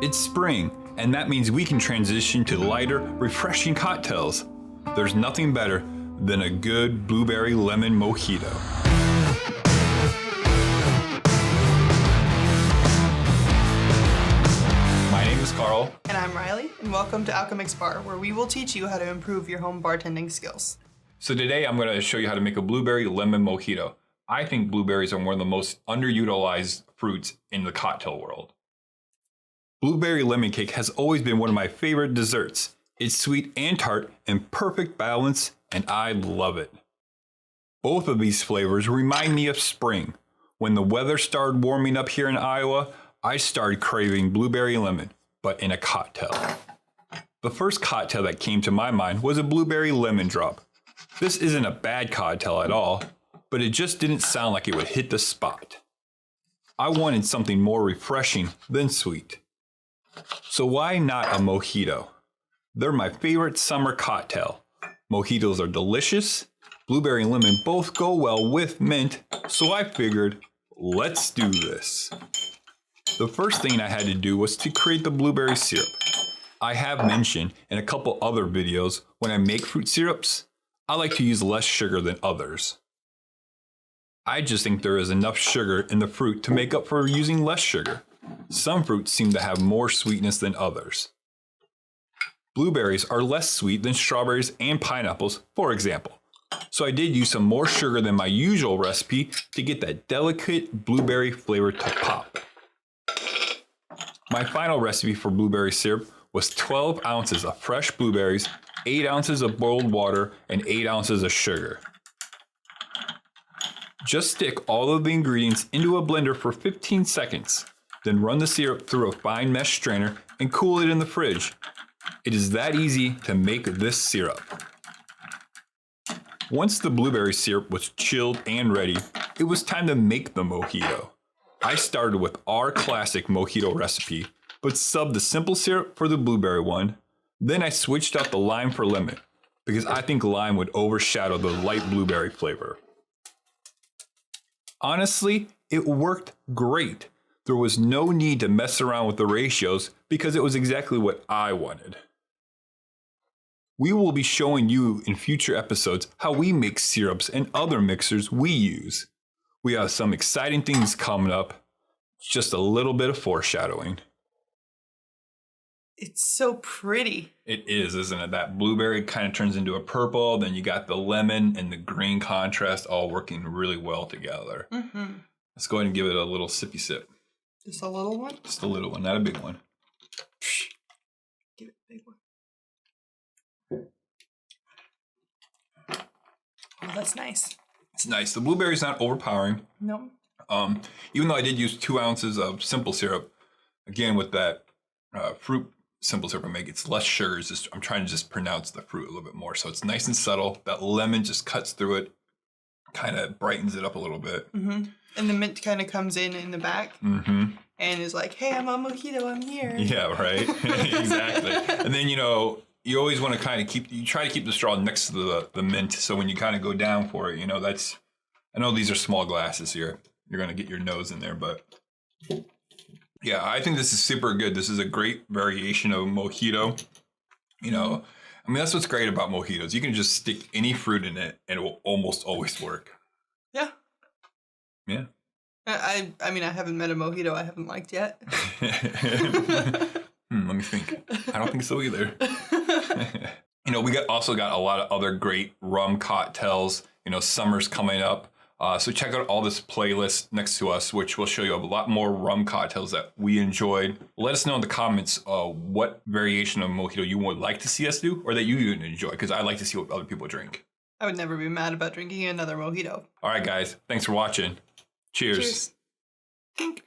It's spring, and that means we can transition to lighter, refreshing cocktails. There's nothing better than a good blueberry lemon mojito. My name is Carl. And I'm Riley, and welcome to Alchemix Bar, where we will teach you how to improve your home bartending skills. So today I'm going to show you how to make a blueberry lemon mojito. I think blueberries are one of the most underutilized fruits in the cocktail world. Blueberry lemon cake has always been one of my favorite desserts. It's sweet and tart in perfect balance, and I love it. Both of these flavors remind me of spring. When the weather started warming up here in Iowa, I started craving blueberry lemon, but in a cocktail. The first cocktail that came to my mind was a blueberry lemon drop. This isn't a bad cocktail at all, but it just didn't sound like it would hit the spot. I wanted something more refreshing than sweet. So why not a mojito? They're my favorite summer cocktail. Mojitos are delicious. Blueberry and lemon both go well with mint, so I figured, let's do this. The first thing I had to do was to create the blueberry syrup. I have mentioned in a couple other videos, when I make fruit syrups, I like to use less sugar than others. I just think there is enough sugar in the fruit to make up for using less sugar. Some fruits seem to have more sweetness than others. Blueberries are less sweet than strawberries and pineapples, for example. So I did use some more sugar than my usual recipe to get that delicate blueberry flavor to pop. My final recipe for blueberry syrup was 12 ounces of fresh blueberries, 8 ounces of boiled water, and 8 ounces of sugar. Just stick all of the ingredients into a blender for 15 seconds. Then run the syrup through a fine mesh strainer and cool it in the fridge. It is that easy to make this syrup. Once the blueberry syrup was chilled and ready, it was time to make the mojito. I started with our classic mojito recipe, but subbed the simple syrup for the blueberry one. Then I switched out the lime for lemon, because I think lime would overshadow the light blueberry flavor. Honestly, it worked great. There was no need to mess around with the ratios because it was exactly what I wanted. We will be showing you in future episodes how we make syrups and other mixers we use. We have some exciting things coming up, just a little bit of foreshadowing. It's so pretty. It is, isn't it? That blueberry kind of turns into a purple, then you got the lemon and the green contrast all working really well together. Mm-hmm. Let's go ahead and give it a little sippy sip. Just a little one? Just a little one, not a big one. Give it a big one. Oh, that's nice. It's nice. The blueberry's not overpowering. No. Even though I did use 2 ounces of simple syrup, again with that fruit simple syrup I make, it's less sugar. It's just, I'm trying to just pronounce the fruit a little bit more. So it's nice and subtle. That lemon just cuts through it, kind of brightens it up a little bit. Mm-hmm. And the mint kind of comes in the back and is like, hey, I'm a mojito, I'm here. Yeah, right. Exactly. And then, you always want to kind of try to keep the straw next to the mint. So when you kind of go down for it, I know these are small glasses here. You're going to get your nose in there, but yeah, I think this is super good. This is a great variation of mojito. That's what's great about mojitos. You can just stick any fruit in it and it will almost always work. Yeah. Yeah. I haven't met a mojito I haven't liked yet. Let me think. I don't think so either. We also got a lot of other great rum cocktails. Summer's coming up. So check out all this playlist next to us, which will show you a lot more rum cocktails that we enjoyed. Let us know in the comments what variation of mojito you would like to see us do or that you even enjoy, because I like to see what other people drink. I would never be mad about drinking another mojito. All right, guys. Thanks for watching. Cheers. Cheers.